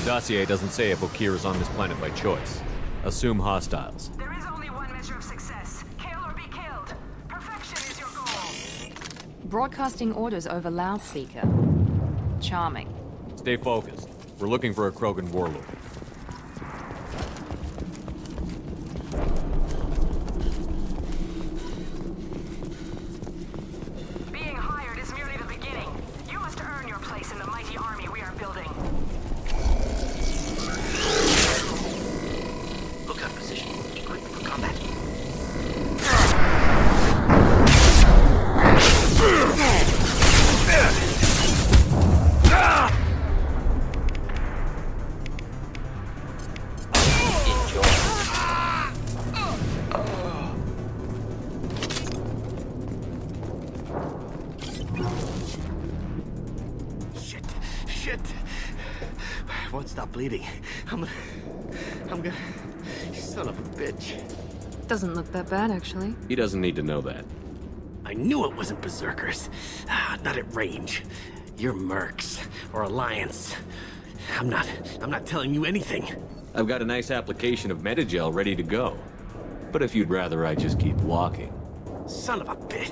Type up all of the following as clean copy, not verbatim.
Dossier doesn't say if Okir is on this planet by choice. Assume hostiles. There is only one measure of success. Kill or be killed. Perfection is your goal. Broadcasting orders over loudspeaker. Charming. Stay focused. We're looking for a Krogan warlord. Being hired is merely the beginning. You must earn your place in the mighty army we are building. Lookout position. Equipped for combat. Shit. I won't stop bleeding. I'm gonna... You son of a bitch. Doesn't look that bad, actually. He doesn't need to know that. I knew it wasn't berserkers. Not at range. You're mercs. Or Alliance. I'm not telling you anything. I've got a nice application of Metagel ready to go. But if you'd rather I just keep walking. Son of a bitch.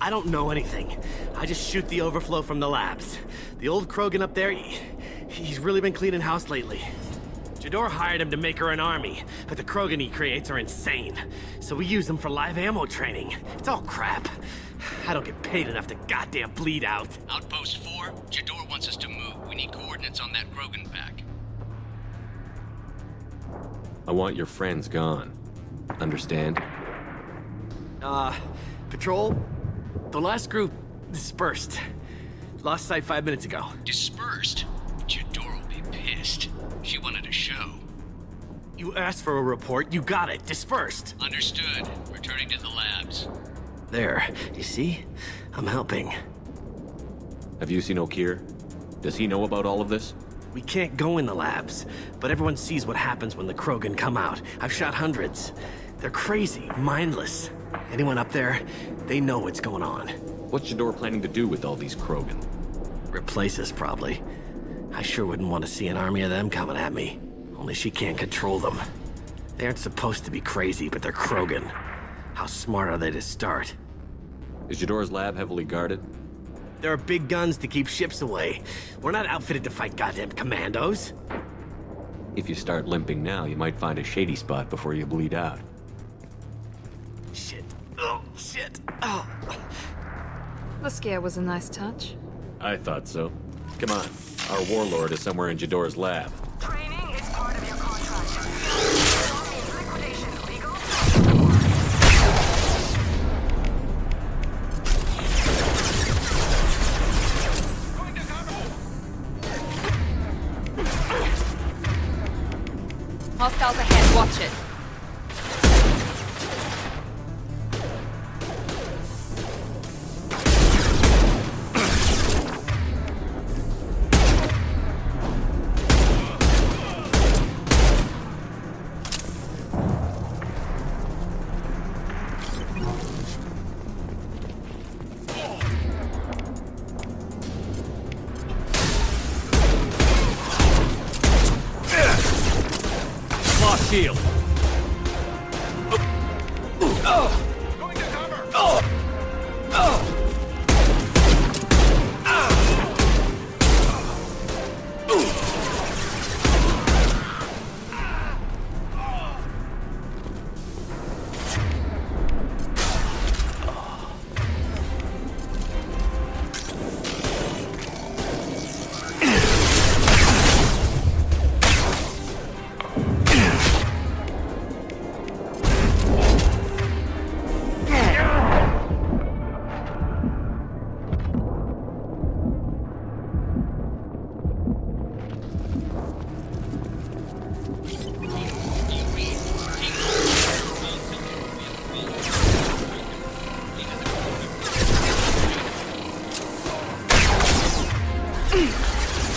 I don't know anything. I just shoot the overflow from the labs. The old Krogan up there, he's really been cleaning house lately. Jedore hired him to make her an army, but the Krogan he creates are insane. So we use them for live ammo training. It's all crap. I don't get paid enough to goddamn bleed out. Outpost 4, Jedore wants us to move. We need coordinates on that Krogan pack. I want your friends gone. Understand? Patrol? The last group dispersed. Lost sight 5 minutes ago. Dispersed? Jedore will be pissed. She wanted a show. You asked for a report, you got it. Dispersed. Understood. Returning to the labs. There, you see? I'm helping. Have you seen Okir? Does he know about all of this? We can't go in the labs, but everyone sees what happens when the Krogan come out. I've shot hundreds. They're crazy, mindless. Anyone up there, they know what's going on. What's Jedore planning to do with all these Krogan? Replace us, probably. I sure wouldn't want to see an army of them coming at me. Only she can't control them. They aren't supposed to be crazy, but they're Krogan. How smart are they to start? Is Jedore's lab heavily guarded? There are big guns to keep ships away. We're not outfitted to fight goddamn commandos. If you start limping now, you might find a shady spot before you bleed out. Shit. Oh, shit. Oh. The scare was a nice touch. I thought so. Come on. Our warlord is somewhere in Jedore's lab. Training is part of your contract. Means liquidation legal? Hostiles ahead, watch it. Shield. Going to cover!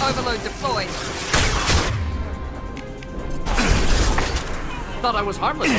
Overload deployed. Thought I was harmless.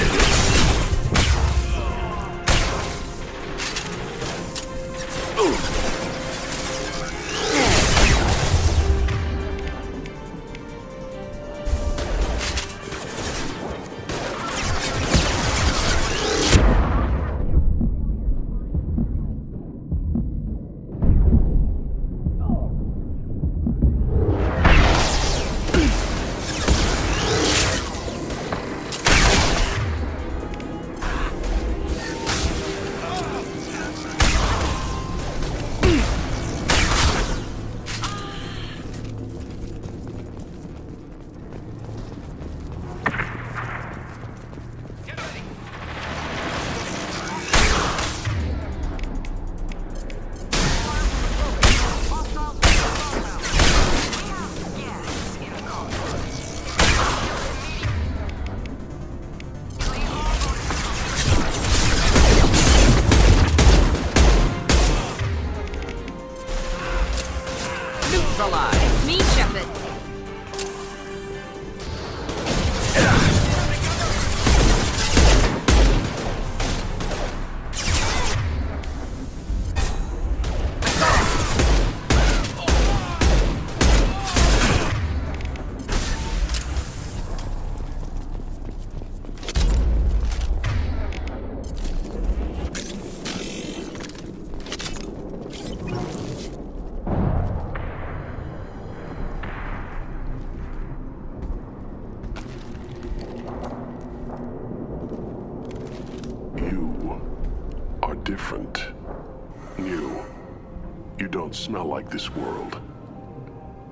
You don't smell like this world.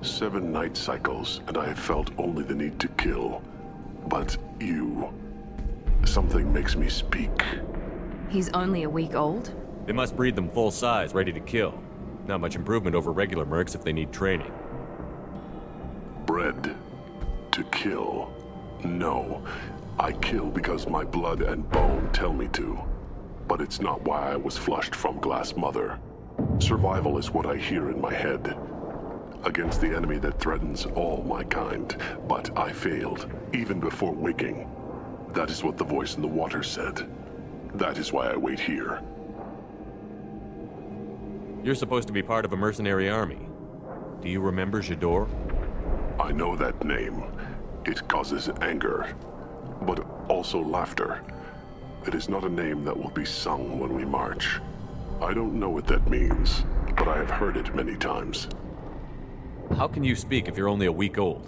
7 night cycles, and I have felt only the need to kill. But you... Something makes me speak. He's only a week old? They must breed them full size, ready to kill. Not much improvement over regular mercs if they need training. Bred to kill. No. I kill because my blood and bone tell me to. But it's not why I was flushed from Glass Mother. Survival is what I hear in my head. Against the enemy that threatens all my kind. But I failed, even before waking. That is what the voice in the water said. That is why I wait here. You're supposed to be part of a mercenary army. Do you remember Jedore? I know that name. It causes anger, but also laughter. It is not a name that will be sung when we march. I don't know what that means, but I have heard it many times. How can you speak if you're only a week old?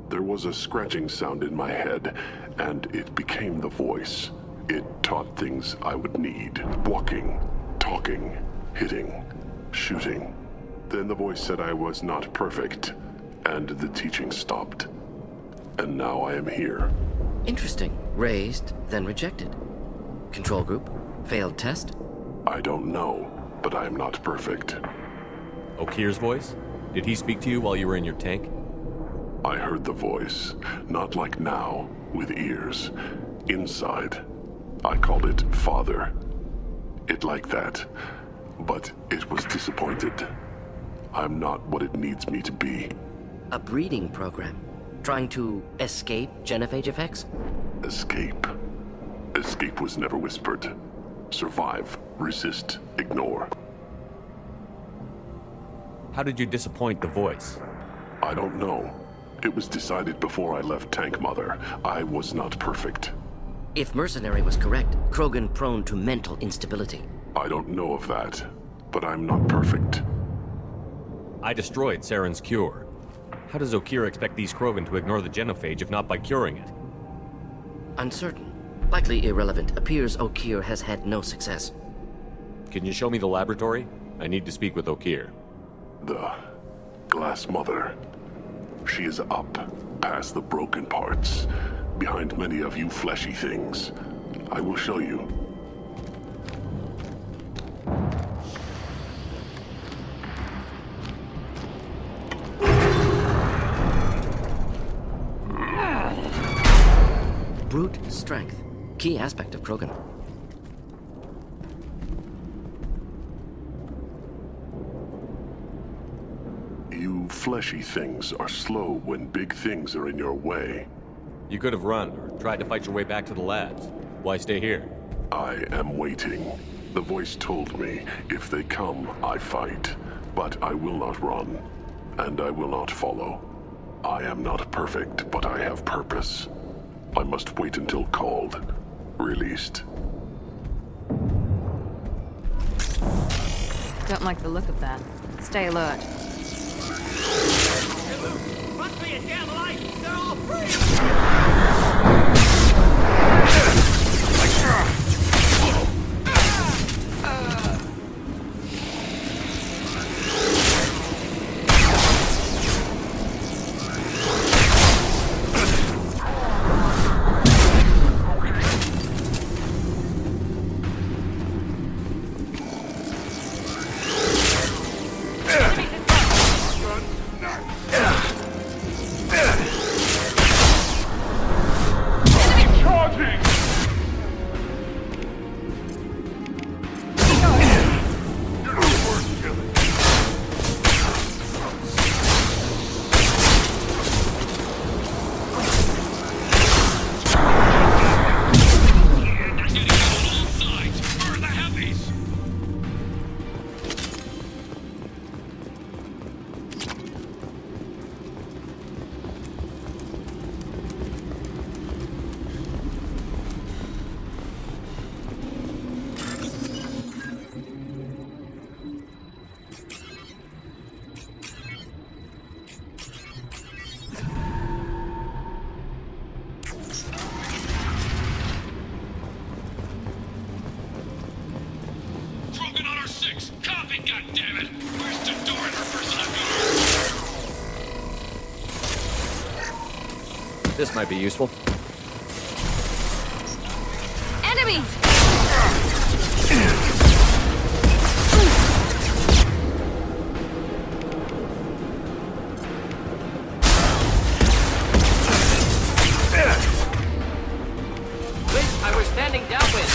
There was a scratching sound in my head, and it became the voice. It taught things I would need. Walking, talking, hitting, shooting. Then the voice said I was not perfect, and the teaching stopped. And now I am here. Interesting. Raised, then rejected. Control group? Failed test? I don't know, but I am not perfect. Okir's voice? Did he speak to you while you were in your tank? I heard the voice, not like now, with ears. Inside. I called it Father. It like that, but it was disappointed. I'm not what it needs me to be. A breeding program? Trying to escape genophage effects? Escape. Escape was never whispered. Survive, resist, ignore. How did you disappoint the voice? I don't know. It was decided before I left Tank Mother. I was not perfect. If Mercenary was correct, Krogan prone to mental instability. I don't know of that, but I'm not perfect. I destroyed Saren's cure. How does Okir expect these Krogan to ignore the genophage if not by curing it? Uncertain. Likely irrelevant. Appears Okir has had no success. Can you show me the laboratory? I need to speak with Okir. The Glass Mother. She is up, past the broken parts, behind many of you fleshy things. I will show you. Brute strength. Key aspect of Krogan. You fleshy things are slow when big things are in your way. You could have run or tried to fight your way back to the labs. Why stay here? I am waiting. The voice told me, if they come, I fight. But I will not run, and I will not follow. I am not perfect, but I have purpose. I must wait until called, released. Don't like the look of that. Stay alert. Run for your damn life! They're all free! damn it! Where's Jedore and her personal guard? This might be useful. Enemies! I was standing downwind.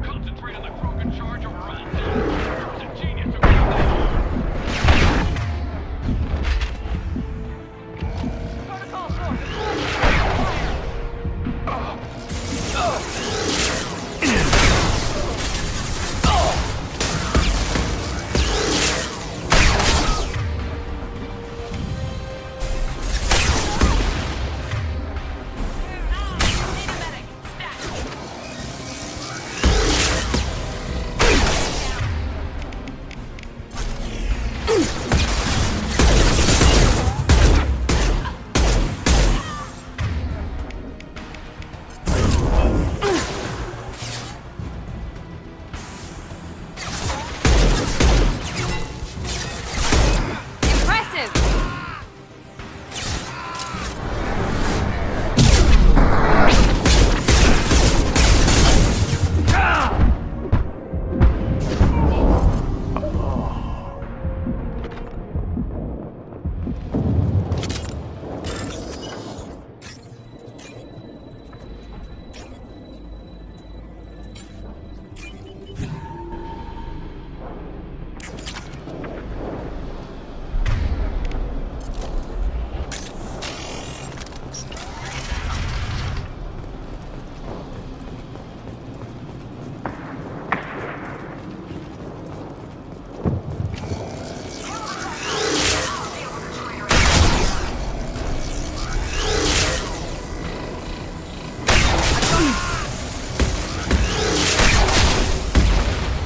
Concentrate on the Krogan charge over all things. There's a genius who can do that. Protocol force, Impressive!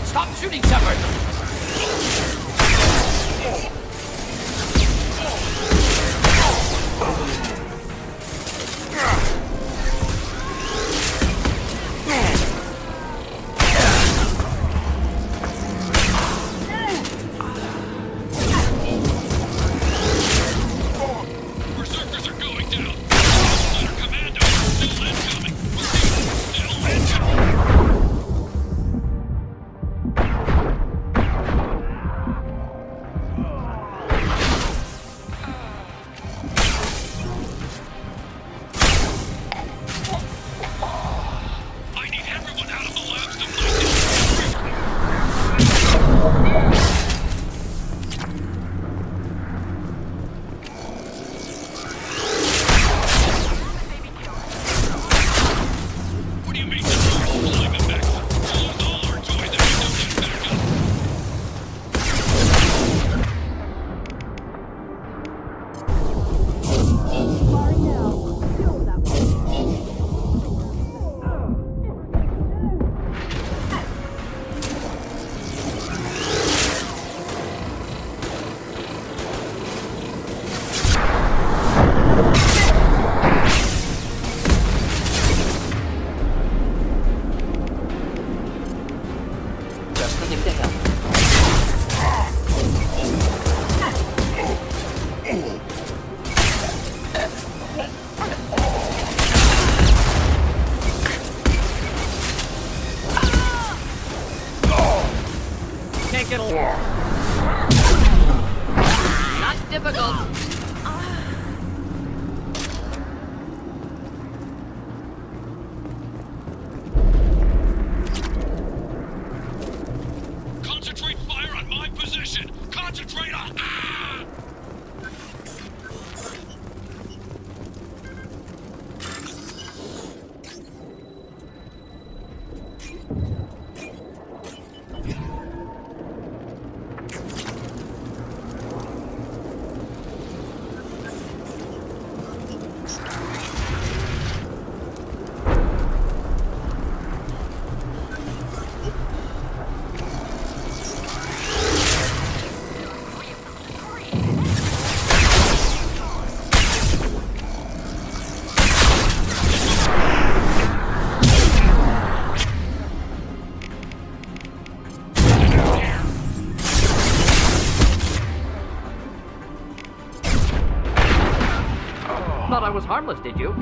Stop shooting, Shepard! Berserkers are going down. Letter Commando, still incoming. Still incoming. I need everyone out of the labs to fight this. What do you mean? Flying them back? We'll lose all our toys if we don't get back up. Just looking to help. Can't get along. Not difficult. Concentrate fire on my position! Concentrate on... Ah! was harmless, did you?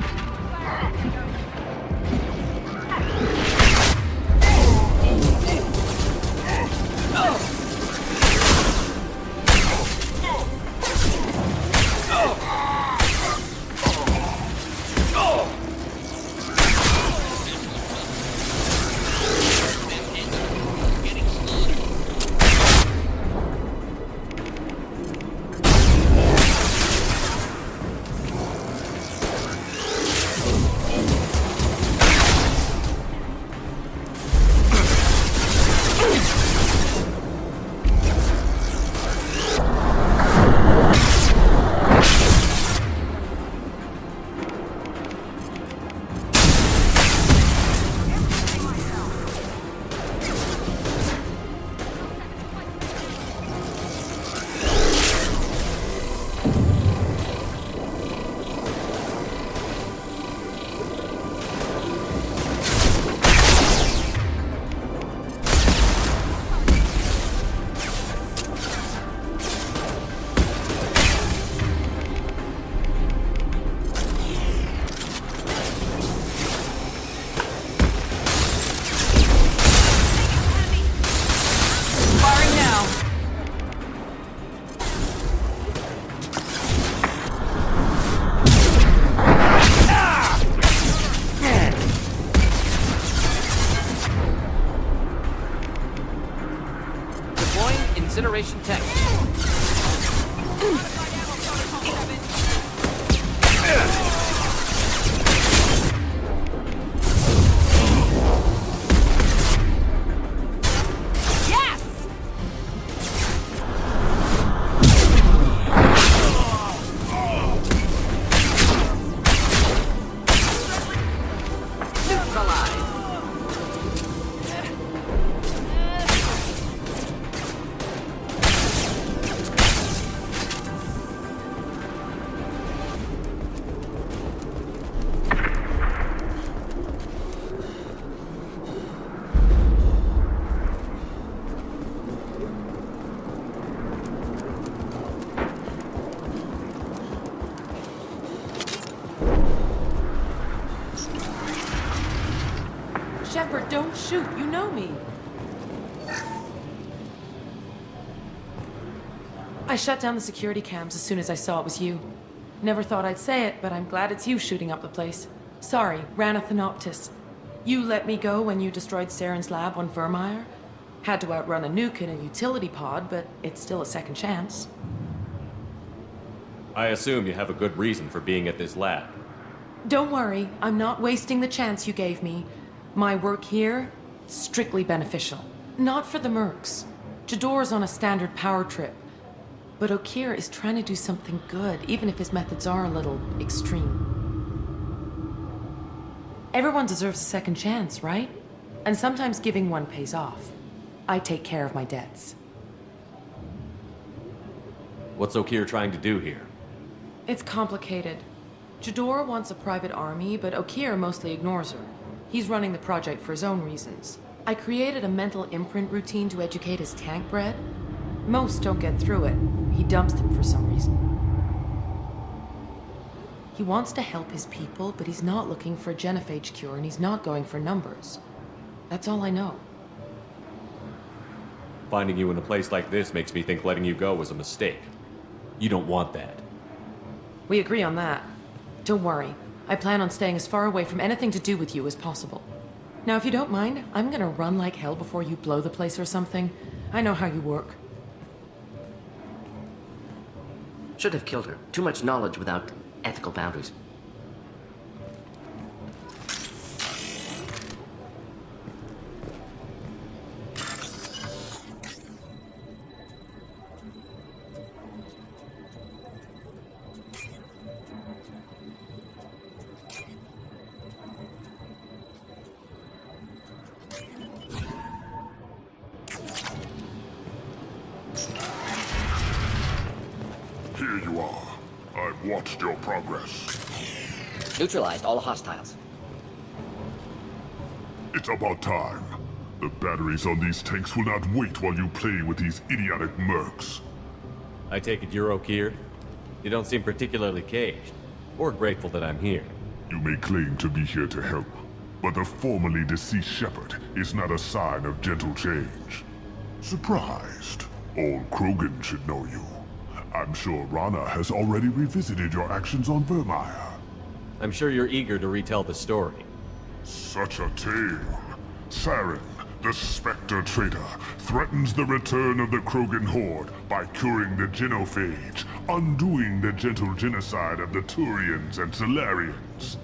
Incineration tech. Shepard, don't shoot. You know me. I shut down the security cams as soon as I saw it was you. Never thought I'd say it, but I'm glad it's you shooting up the place. Sorry, Rana Thanoptis. You let me go when you destroyed Saren's lab on Vermeer. Had to outrun a nuke in a utility pod, but it's still a second chance. I assume you have a good reason for being at this lab. Don't worry, I'm not wasting the chance you gave me. My work here, strictly beneficial. Not for the mercs. Jedore's on a standard power trip. But Okeer is trying to do something good, even if his methods are a little extreme. Everyone deserves a second chance, right? And sometimes giving one pays off. I take care of my debts. What's Okeer trying to do here? It's complicated. Jedore wants a private army, but Okeer mostly ignores her. He's running the project for his own reasons. I created a mental imprint routine to educate his tank bred. Most don't get through it. He dumps them for some reason. He wants to help his people, but he's not looking for a genophage cure, and he's not going for numbers. That's all I know. Finding you in a place like this makes me think letting you go was a mistake. You don't want that. We agree on that. Don't worry. I plan on staying as far away from anything to do with you as possible. Now, if you don't mind, I'm gonna run like hell before you blow the place or something. I know how you work. Should have killed her. Too much knowledge without ethical boundaries. Here you are. I've watched your progress. Neutralized all hostiles. It's about time. The batteries on these tanks will not wait while you play with these idiotic mercs. I take it you're Okeer? You don't seem particularly caged. or grateful that I'm here. You may claim to be here to help, but the formerly deceased Shepherd is not a sign of gentle change. Surprised? All Krogan should know you. I'm sure Rana has already revisited your actions on Vermeer. I'm sure you're eager to retell the story. Such a tale. Saren, the Spectre traitor, threatens the return of the Krogan horde by curing the genophage, undoing the gentle genocide of the Turians and Solarians.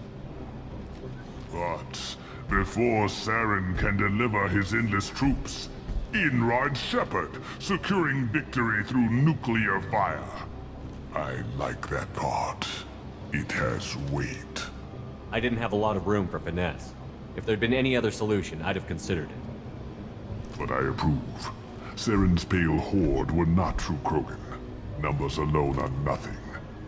But before Saren can deliver his endless troops, in rides Shepherd, securing victory through nuclear fire. I like that part. It has weight. I didn't have a lot of room for finesse. If there'd been any other solution, I'd have considered it. But I approve. Saren's pale horde were not true Krogan. Numbers alone are nothing.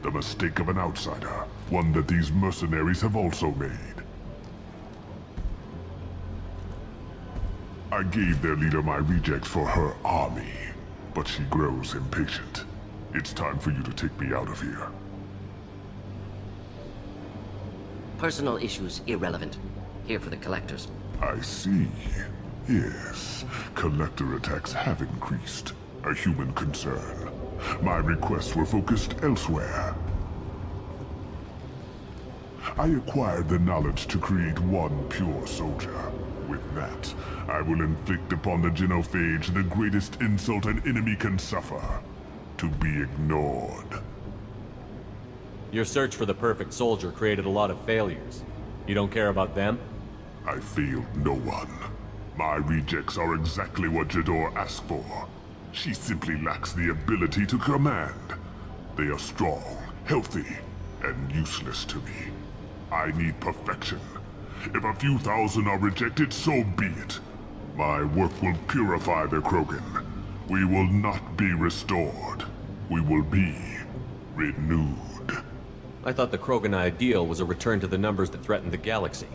The mistake of an outsider, one that these mercenaries have also made. I gave their leader my rejects for her army, but she grows impatient. It's time for you to take me out of here. Personal issues irrelevant. Here for the collectors. I see. Yes, collector attacks have increased. A human concern. My requests were focused elsewhere. I acquired the knowledge to create one pure soldier. With that, I will inflict upon the genophage the greatest insult an enemy can suffer. To be ignored. Your search for the perfect soldier created a lot of failures. You don't care about them? I failed no one. My rejects are exactly what Jedore asked for. She simply lacks the ability to command. They are strong, healthy, and useless to me. I need perfection. If a few thousand are rejected, so be it. My work will purify the Krogan. We will not be restored. We will be renewed. I thought the Krogan ideal was a return to the numbers that threatened the galaxy.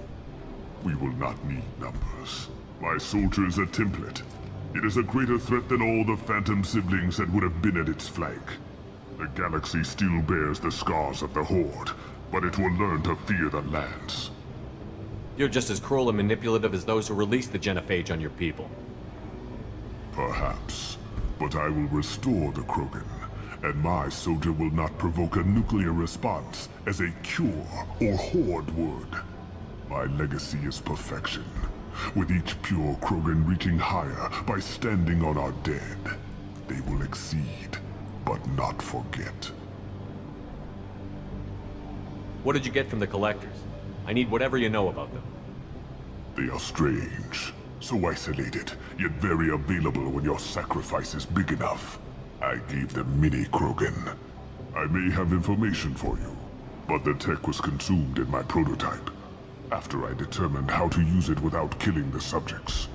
We will not need numbers. My soldier is a template. It is a greater threat than all the Phantom siblings that would have been at its flank. The galaxy still bears the scars of the Horde, but it will learn to fear the lands. You're just as cruel and manipulative as those who released the genophage on your people. Perhaps, but I will restore the Krogan, and my soldier will not provoke a nuclear response as a cure or Horde would. My legacy is perfection, with each pure Krogan reaching higher by standing on our dead. They will exceed, but not forget. What did you get from the collectors? I need whatever you know about them. They are strange, so isolated, yet very available when your sacrifice is big enough. I gave them mini Krogan. I may have information for you, but the tech was consumed in my prototype, after I determined how to use it without killing the subjects.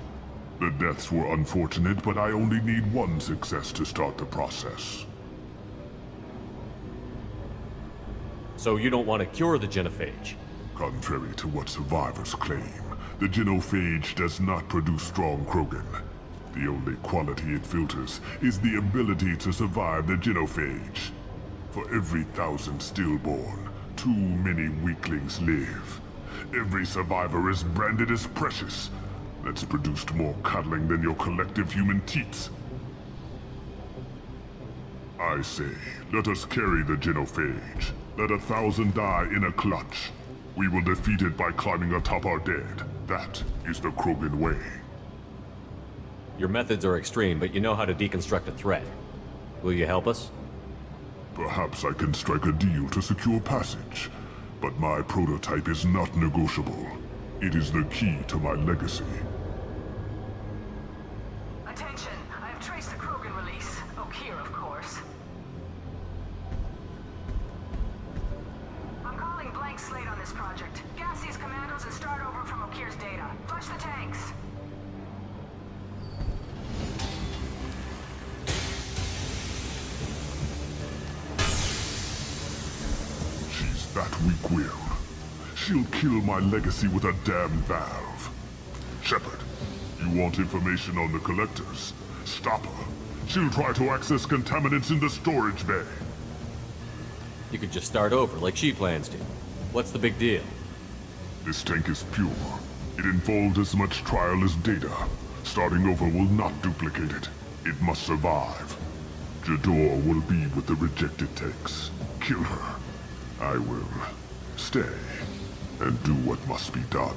The deaths were unfortunate, but I only need one success to start the process. So you don't want to cure the genophage? Contrary to what survivors claim, the genophage does not produce strong Krogan. The only quality it filters is the ability to survive the genophage. For every 1,000 stillborn, too many weaklings live. Every survivor is branded as precious. That's produced more cuddling than your collective human teats. I say, let us carry the genophage. Let 1,000 die in a clutch. We will defeat it by climbing atop our dead. That is the Krogan way. Your methods are extreme, but you know how to deconstruct a threat. Will you help us? Perhaps I can strike a deal to secure passage. But my prototype is not negotiable. It is the key to my legacy. Attention, I have traced the Krogan release. Okeer, of course. I'm calling blank slate on this project. Gas these commandos and start over from Okeer's data. Flush the tanks. She's that weak-willed. She'll kill my legacy with a damn valve. Shepard, you want information on the collectors? Stop her. She'll try to access contaminants in the storage bay. You could just start over, like she plans to. What's the big deal? This tank is pure. It involved as much trial as data. Starting over will not duplicate it. It must survive. Jedore will be with the rejected tanks. Kill her. I will stay and do what must be done.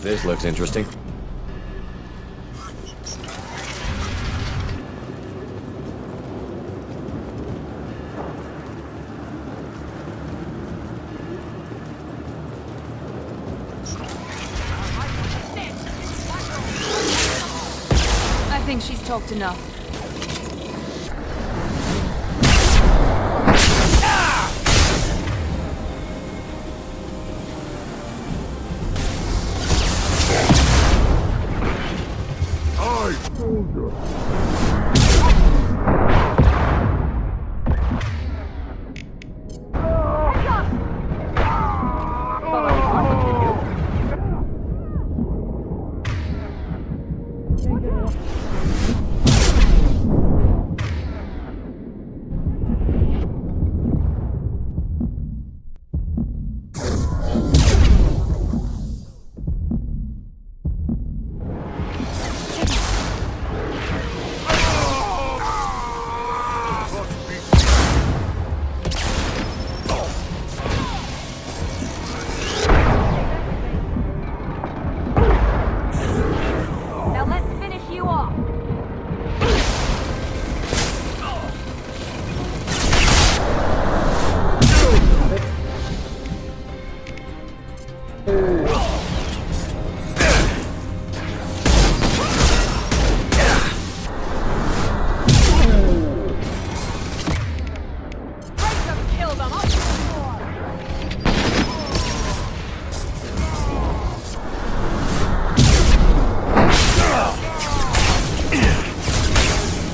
This looks interesting. I think she's talked enough. Now let's finish you off.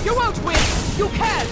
You won't win! You can!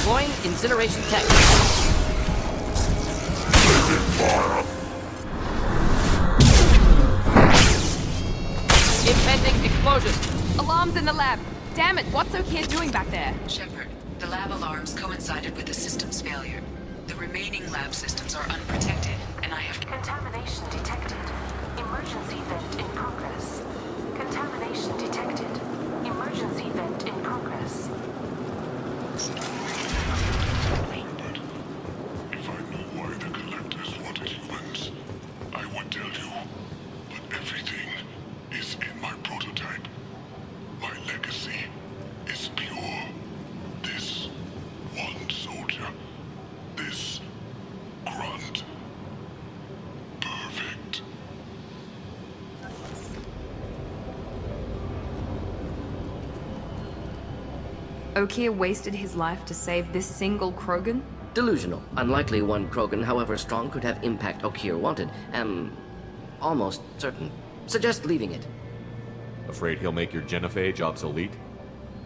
Deploying incineration tech. Impending explosion. Alarms in the lab. Damn it, what's Okier doing back there? Shepard, the lab alarms coincided with the system's failure. The remaining lab systems are unprotected, and I have to... Contamination detected. Emergency vent in progress. Contamination detected. Emergency vent in progress. If I knew why the Collectors wanted humans, I would tell you. But everything is in my prototype. My legacy is pure. This one soldier. This Grunt. Perfect. Okier wasted his life to save this single Krogan? Delusional. Unlikely one Krogan, however strong, could have impact Okier wanted. Am almost certain. Suggest leaving it. Afraid he'll make your genophage obsolete?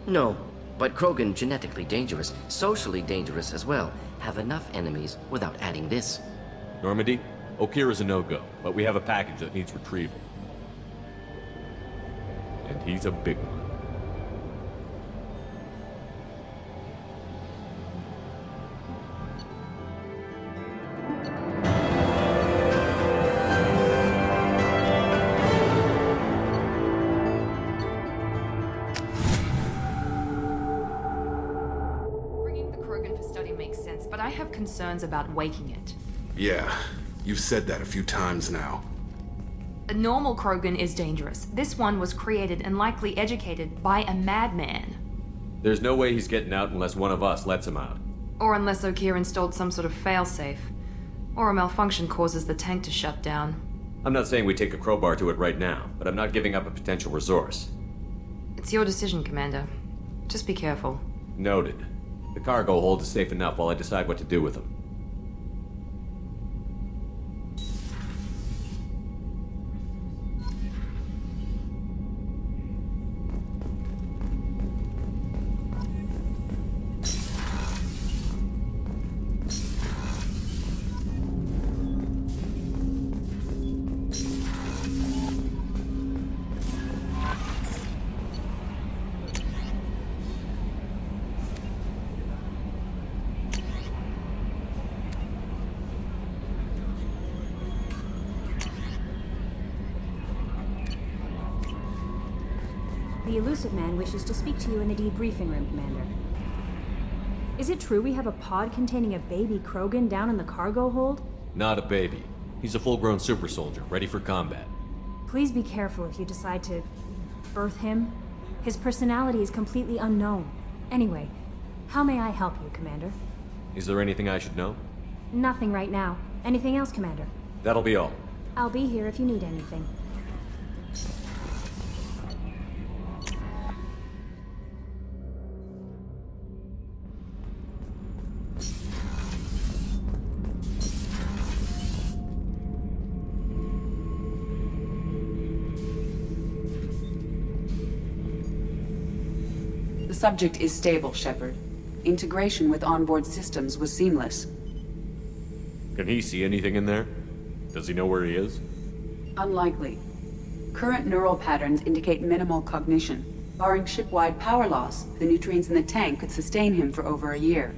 No, but Krogan genetically dangerous, socially dangerous as well. Have enough enemies without adding this. Normandy, Okier is a no-go, but we have a package that needs retrieval. And he's a big one. I have concerns about waking it. Yeah, you've said that a few times now. A normal Krogan is dangerous. This one was created and likely educated by a madman. There's no way he's getting out unless one of us lets him out. Or unless Okeer installed some sort of failsafe. Or a malfunction causes the tank to shut down. I'm not saying we take a crowbar to it right now, but I'm not giving up a potential resource. It's your decision, Commander. Just be careful. Noted. The cargo hold is safe enough while I decide what to do with them. The elusive man wishes to speak to you in the debriefing room, Commander. Is it true we have a pod containing a baby Krogan down in the cargo hold? Not a baby. He's a full-grown super soldier, ready for combat. Please be careful if you decide to birth him. His personality is completely unknown. Anyway, how may I help you, Commander? Is there anything I should know? Nothing right now. Anything else, Commander? That'll be all. I'll be here if you need anything. The subject is stable, Shepard. Integration with onboard systems was seamless. Can he see anything in there? Does he know where he is? Unlikely. Current neural patterns indicate minimal cognition. Barring ship-wide power loss, the nutrients in the tank could sustain him for over a year.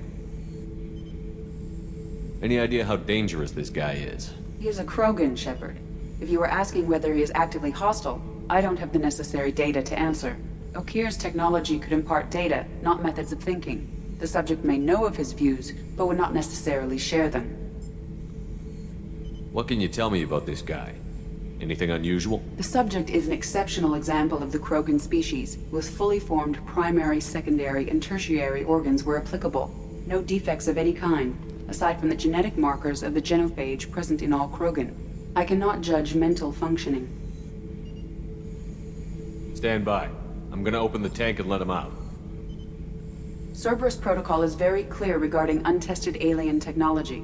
Any idea how dangerous this guy is? He is a Krogan, Shepard. If you were asking whether he is actively hostile, I don't have the necessary data to answer. Okeer's technology could impart data, not methods of thinking. The subject may know of his views, but would not necessarily share them. What can you tell me about this guy? Anything unusual? The subject is an exceptional example of the Krogan species, with fully formed primary, secondary, and tertiary organs where applicable. No defects of any kind, aside from the genetic markers of the genophage present in all Krogan. I cannot judge mental functioning. Stand by. I'm gonna open the tank and let him out. Cerberus protocol is very clear regarding untested alien technology.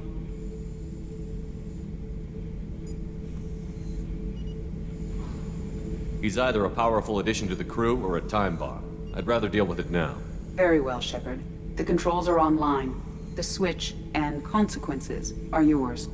He's either a powerful addition to the crew or a time bomb. I'd rather deal with it now. Very well, Shepard. The controls are online. The switch and consequences are yours.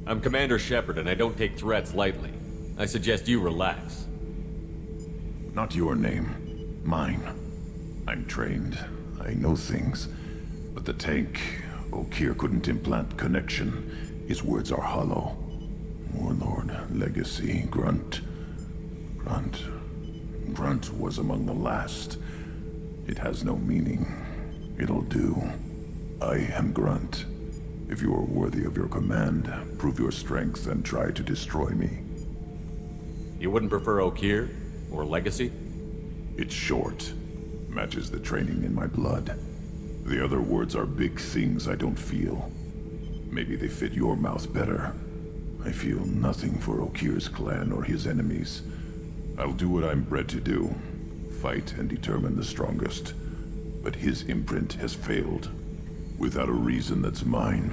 I'm Commander Shepard, and I don't take threats lightly. I suggest you relax. Not your name. Mine. I'm trained. I know things. But the tank, Okeer couldn't implant connection. His words are hollow. Warlord, Legacy, Grunt. Grunt was among the last. It has no meaning. It'll do. I am Grunt. If you are worthy of your command, prove your strength and try to destroy me. You wouldn't prefer Okeer? Or Legacy? It's short. Matches the training in my blood. The other words are big things I don't feel. Maybe they fit your mouth better. I feel nothing for Okeer's clan or his enemies. I'll do what I'm bred to do. Fight and determine the strongest. But his imprint has failed. Without a reason that's mine.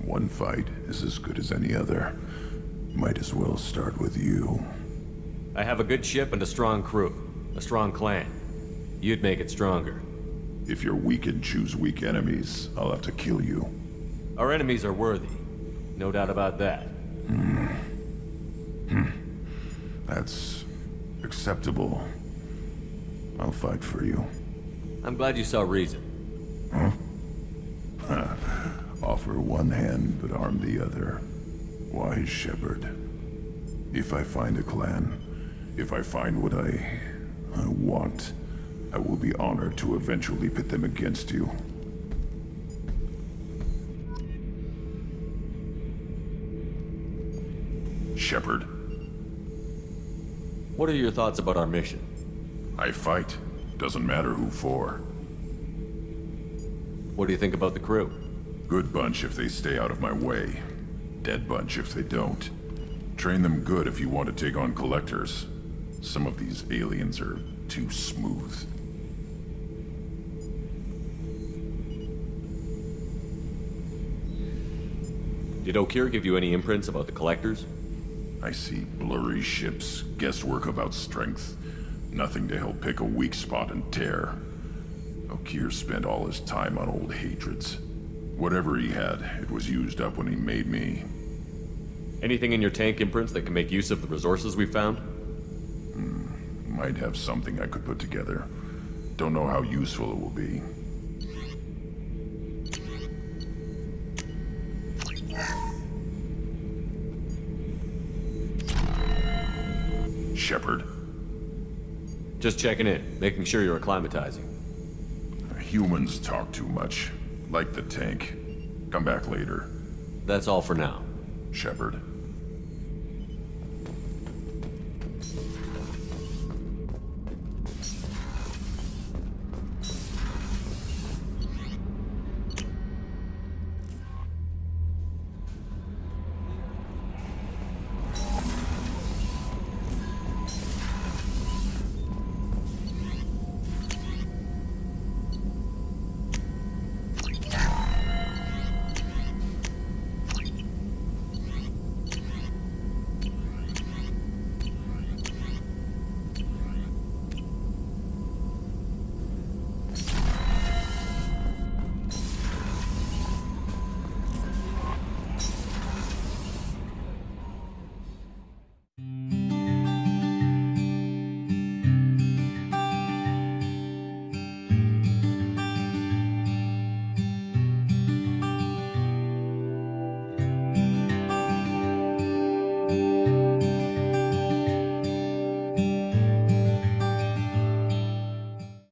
One fight is as good as any other. Might as well start with you. I have a good ship and a strong crew. A strong clan. You'd make it stronger. If you're weak and choose weak enemies, I'll have to kill you. Our enemies are worthy. No doubt about that. That's acceptable. I'll fight for you. I'm glad you saw reason. Offer one hand, but arm the other. Wise shepherd. If I find a clan, if I find what I want, I will be honored to eventually pit them against you. Shepherd. What are your thoughts about our mission? I fight. Doesn't matter who for. What do you think about the crew? Good bunch if they stay out of my way. Dead bunch if they don't. Train them good if you want to take on collectors. Some of these aliens are too smooth. Did Okeer give you any imprints about the collectors? I see blurry ships, guesswork about strength. Nothing to help pick a weak spot and tear. Okeer spent all his time on old hatreds. Whatever he had, it was used up when he made me. Anything in your tank imprints that can make use of the resources we found? Might have something I could put together. Don't know how useful it will be. Shepherd. Just checking in, making sure you're acclimatizing. Humans talk too much. Like the tank. Come back later. That's all for now. Shepherd.